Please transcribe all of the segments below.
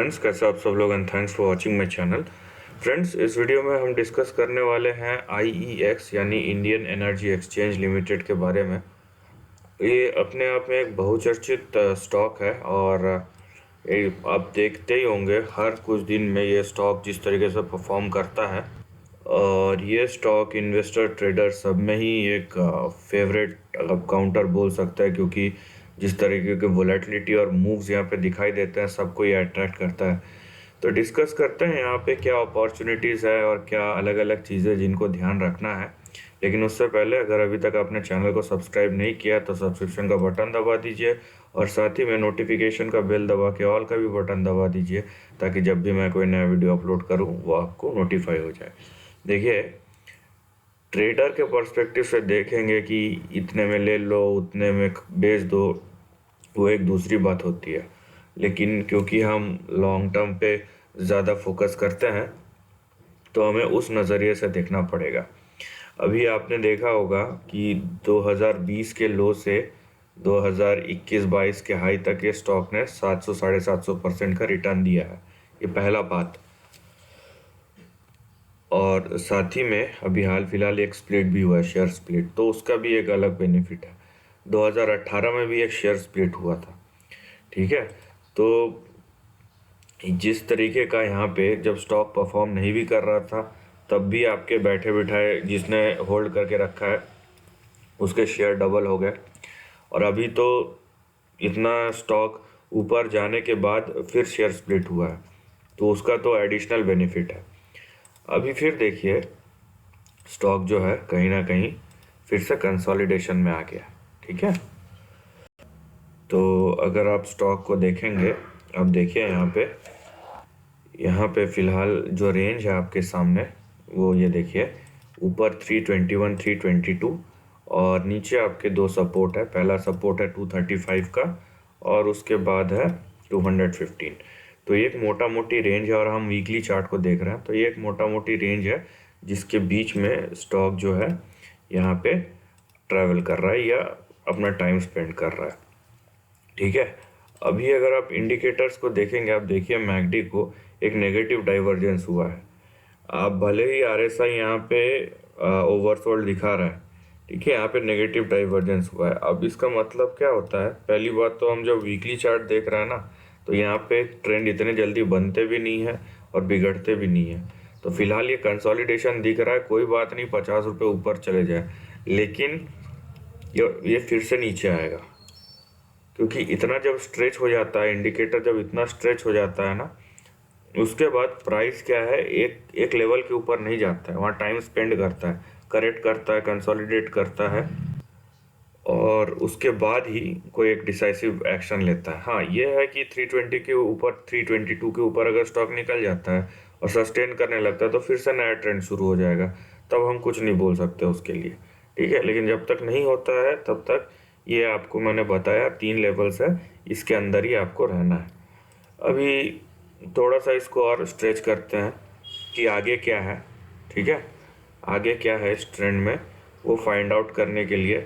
Friends, कैसे आप सब लोग and thanks for watching my channel. Friends, इस वीडियो में हम डिस्कस करने वाले हैं IEX यानी इंडियन एनर्जी एक्सचेंज लिमिटेड के बारे में। ये अपने आप में एक बहुचर्चित स्टॉक है और आप देखते ही होंगे हर कुछ दिन में ये स्टॉक जिस तरीके से परफॉर्म करता है। और ये स्टॉक इन्वेस्टर ट्रेडर सब में ही एक फेवरेट काउंटर बोल सकता है, क्योंकि जिस तरीके के वोलेटिलिटी और मूव्स यहाँ पे दिखाई देते हैं सबको ये अट्रैक्ट करता है। तो डिस्कस करते हैं यहाँ पे क्या अपॉर्चुनिटीज़ है और क्या अलग अलग चीज़ें जिनको ध्यान रखना है। लेकिन उससे पहले अगर अभी तक आपने चैनल को सब्सक्राइब नहीं किया तो सब्सक्रिप्शन का बटन दबा दीजिए और साथ ही में नोटिफिकेशन का बेल दबा के ऑल का भी बटन दबा दीजिए, ताकि जब भी मैं कोई नया वीडियो अपलोड करूँ वो आपको नोटिफाई हो जाए। देखिए, ट्रेडर के पर्सपेक्टिव से देखेंगे कि इतने में ले लो उतने में बेच दो, वो एक दूसरी बात होती है। लेकिन क्योंकि हम लॉन्ग टर्म पे ज़्यादा फोकस करते हैं तो हमें उस नज़रिए से देखना पड़ेगा। अभी आपने देखा होगा कि 2020 के लो से 2021-22 के हाई तक ये स्टॉक ने 700 750% का रिटर्न दिया है। ये पहला बात। और साथ ही में अभी हाल फिलहाल एक स्प्लिट भी हुआ है, शेयर स्प्लिट, तो उसका भी एक अलग बेनिफिट है। 2018 में भी एक शेयर स्प्लिट हुआ था। ठीक है, तो जिस तरीके का यहाँ पे जब स्टॉक परफॉर्म नहीं भी कर रहा था तब भी आपके बैठे बिठाए जिसने होल्ड करके रखा है उसके शेयर डबल हो गए। और अभी तो इतना स्टॉक ऊपर जाने के बाद फिर शेयर स्प्लिट हुआ है, तो उसका तो एडिशनल बेनिफिट है। अभी फिर देखिए, स्टॉक जो है कहीं ना कहीं फिर से कंसोलिडेशन में आ गया। ठीक है, तो अगर आप स्टॉक को देखेंगे, अब देखिए यहाँ पे फ़िलहाल जो रेंज है आपके सामने वो ये देखिए, ऊपर 321 322 और नीचे आपके दो सपोर्ट है। पहला सपोर्ट है 235 का और उसके बाद है 215। तो ये एक मोटा मोटी रेंज है और हम वीकली चार्ट को देख रहे हैं तो ये एक मोटा मोटी रेंज है जिसके बीच में स्टॉक जो है यहाँ पे ट्रैवल कर रहा है या अपना टाइम स्पेंड कर रहा है। ठीक है, अभी अगर आप इंडिकेटर्स को देखेंगे, आप देखिए मैकडी को एक नेगेटिव डाइवर्जेंस हुआ है। आप भले ही RSI यहाँ पे ओवरसोल्ड दिखा रहा है, ठीक है, यहाँ पे नेगेटिव डाइवर्जेंस हुआ है। अब इसका मतलब क्या होता है? पहली बात तो हम जब वीकली चार्ट देख रहे हैं ना, तो यहाँ पे ट्रेंड इतने जल्दी बनते भी नहीं है और बिगड़ते भी नहीं है। तो फिलहाल ये कंसोलिडेशन दिख रहा है, कोई बात नहीं, 50 रुपये ऊपर चले जाए, लेकिन ये फिर से नीचे आएगा, क्योंकि इतना जब स्ट्रेच हो जाता है, इंडिकेटर जब इतना स्ट्रेच हो जाता है ना, उसके बाद प्राइस क्या है, एक लेवल के ऊपर नहीं जाता है, वहाँ टाइम स्पेंड करता है, करेक्ट करता है, कंसोलिडेट करता है और उसके बाद ही कोई एक डिसाइसिव एक्शन लेता है। हाँ, ये है कि 320 के ऊपर, 322 के ऊपर अगर स्टॉक निकल जाता है और सस्टेन करने लगता है तो फिर से नया ट्रेंड शुरू हो जाएगा, तब हम कुछ नहीं बोल सकते उसके लिए। ठीक है, लेकिन जब तक नहीं होता है तब तक ये आपको मैंने बताया 3 लेवल्स है, इसके अंदर ही आपको रहना है। अभी थोड़ा सा इसको और स्ट्रेच करते हैं कि आगे क्या है। ठीक है, आगे क्या है इस ट्रेंड में, वो फाइंड आउट करने के लिए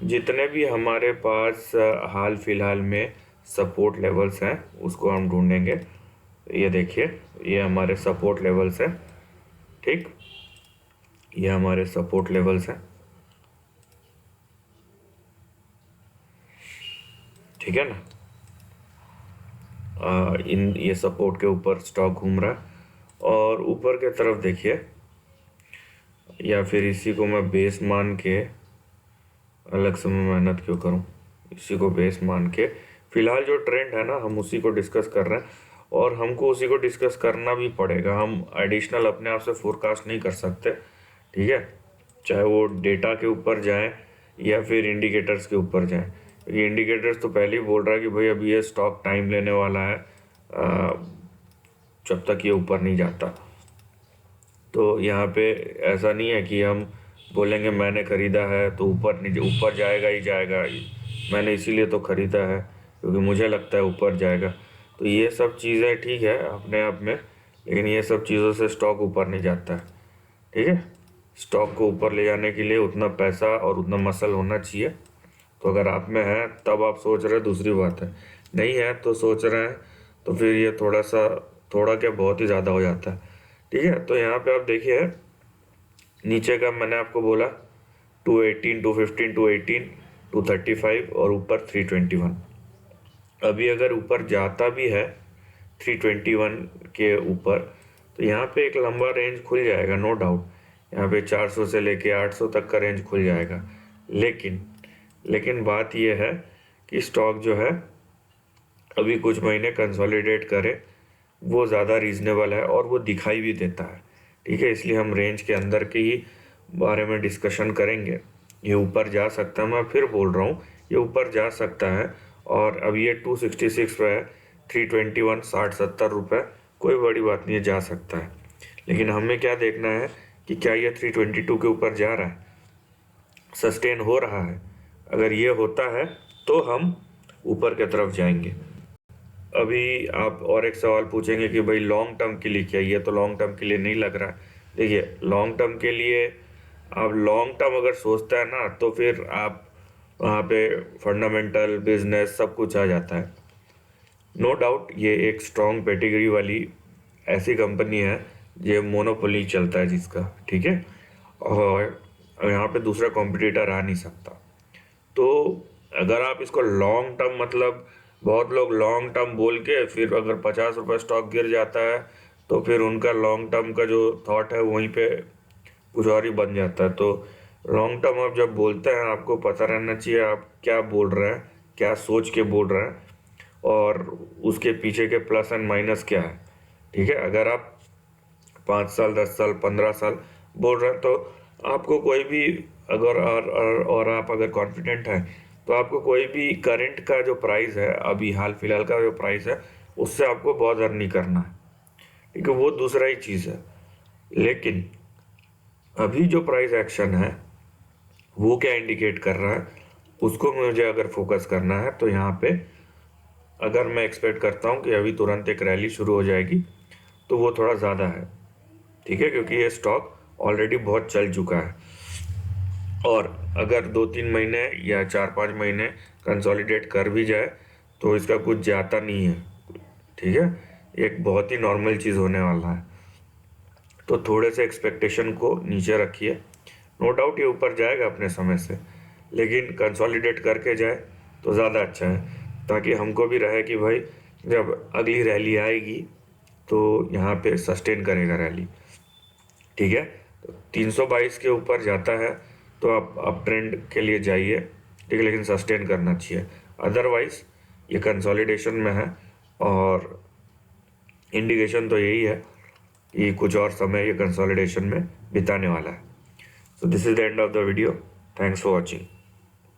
जितने भी हमारे पास हाल फिलहाल में सपोर्ट लेवल्स हैं उसको हम ढूंढेंगे। ये देखिए, ये हमारे सपोर्ट लेवल्स हैं। ठीक, ये हमारे सपोर्ट लेवल्स हैं। ठीक है ना, इन ये सपोर्ट के ऊपर स्टॉक घूम रहा है और ऊपर के तरफ देखिए, या फिर इसी को मैं बेस मान के, अलग से मैं मेहनत क्यों करूं, इसी को बेस मान के फिलहाल जो ट्रेंड है ना हम उसी को डिस्कस कर रहे हैं और हमको उसी को डिस्कस करना भी पड़ेगा। हम एडिशनल अपने आप से फोरकास्ट नहीं कर सकते। ठीक है, चाहे वो डेटा के ऊपर जाएं या फिर इंडिकेटर्स के ऊपर जाएं, क्योंकि इंडिकेटर्स तो पहले ही बोल रहा है कि भाई अभी ये स्टॉक टाइम लेने वाला है जब तक ये ऊपर नहीं जाता। तो यहाँ पे ऐसा नहीं है कि हम बोलेंगे मैंने ख़रीदा है तो ऊपर नहीं, ऊपर जाएगा ही जाएगा, मैंने इसीलिए तो ख़रीदा है क्योंकि मुझे लगता है ऊपर जाएगा। तो ये सब चीज़ें ठीक है अपने आप में, लेकिन ये सब चीज़ों से स्टॉक ऊपर नहीं जाता है। ठीक है, स्टॉक को ऊपर ले जाने के लिए उतना पैसा और उतना मसल होना चाहिए। तो अगर आप में है तब आप सोच रहे हैं, दूसरी बात है, नहीं है तो सोच रहे हैं तो फिर ये थोड़ा क्या बहुत ही ज़्यादा हो जाता है। ठीक है, तो यहाँ पे आप देखिए नीचे का मैंने आपको बोला 218, 215, 218, 235 और ऊपर 321। अभी अगर ऊपर जाता भी है 321 के ऊपर, तो यहाँ पे एक लंबा रेंज खुल जाएगा, नो डाउट। यहाँ पे 400 से लेके 800 तक का रेंज खुल जाएगा। लेकिन बात यह है कि स्टॉक जो है अभी कुछ महीने कंसोलिडेट करे, वो ज़्यादा रीज़नेबल है और वो दिखाई भी देता है। ठीक है, इसलिए हम रेंज के अंदर के ही बारे में डिस्कशन करेंगे। ये ऊपर जा सकता है, मैं फिर बोल रहा हूँ ये ऊपर जा सकता है। और अब ये 266 पे है, 321, 60-70 रुपये, कोई बड़ी बात नहीं है, जा सकता है। लेकिन हमें क्या देखना है कि क्या ये 322 के ऊपर जा रहा है, सस्टेन हो रहा है। अगर ये होता है तो हम ऊपर की तरफ जाएंगे। अभी आप और एक सवाल पूछेंगे कि भाई लॉन्ग टर्म के लिए क्या, ये तो लॉन्ग टर्म के लिए नहीं लग रहा है। देखिए लॉन्ग टर्म के लिए आप लॉन्ग टर्म अगर सोचता है ना, तो फिर आप वहाँ पे फंडामेंटल बिजनेस सब कुछ आ जाता है। नो डाउट ये एक स्ट्रॉन्ग पेडिग्री वाली ऐसी कंपनी है, ये मोनोपोली चलता है जिसका। ठीक है, और यहाँ पे दूसरा कॉम्पिटिटर आ नहीं सकता। तो अगर आप इसको लॉन्ग टर्म, मतलब बहुत लोग लॉन्ग टर्म बोल के फिर अगर 50 रुपये स्टॉक गिर जाता है तो फिर उनका लॉन्ग टर्म का जो थॉट है वहीं पे कुछ और ही बन जाता है। तो लॉन्ग टर्म आप जब बोलते हैं, आपको पता रहना चाहिए आप क्या बोल रहे हैं, क्या सोच के बोल रहे हैं, और उसके पीछे के प्लस एंड माइनस क्या है। ठीक है, अगर आप 5 साल, 10 साल, 15 साल बोल रहे हैं तो आपको कोई भी, अगर और आप अगर कॉन्फिडेंट हैं तो आपको कोई भी करंट का जो प्राइस है, अभी हाल फिलहाल का जो प्राइस है, उससे आपको बहुत अर्न करना है। ठीक है, वो दूसरा ही चीज़ है। लेकिन अभी जो प्राइस एक्शन है वो क्या इंडिकेट कर रहा है, उसको मुझे अगर फोकस करना है तो यहाँ पे अगर मैं एक्सपेक्ट करता हूँ कि अभी तुरंत एक रैली शुरू हो जाएगी, तो वो थोड़ा ज़्यादा है। ठीक है, क्योंकि ये स्टॉक ऑलरेडी बहुत चल चुका है, और अगर 2-3 महीने या 4-5 महीने कंसोलिडेट कर भी जाए तो इसका कुछ जाता नहीं है। ठीक है, एक बहुत ही नॉर्मल चीज़ होने वाला है। तो थोड़े से एक्सपेक्टेशन को नीचे रखिए। नो डाउट ये ऊपर जाएगा अपने समय से, लेकिन कंसोलिडेट करके जाए तो ज़्यादा अच्छा है, ताकि हमको भी रहे कि भाई जब अगली रैली आएगी तो यहाँ पे सस्टेन करेगा रैली। ठीक है, तो 322 के ऊपर जाता है तो आप अप ट्रेंड के लिए जाइए। ठीक है, लेकिन सस्टेन करना चाहिए, अदरवाइज ये कंसोलिडेशन में है, और इंडिकेशन तो यही है कि कुछ और समय ये कंसोलिडेशन में बिताने वाला है। So this is the end of the video. Thanks for watching.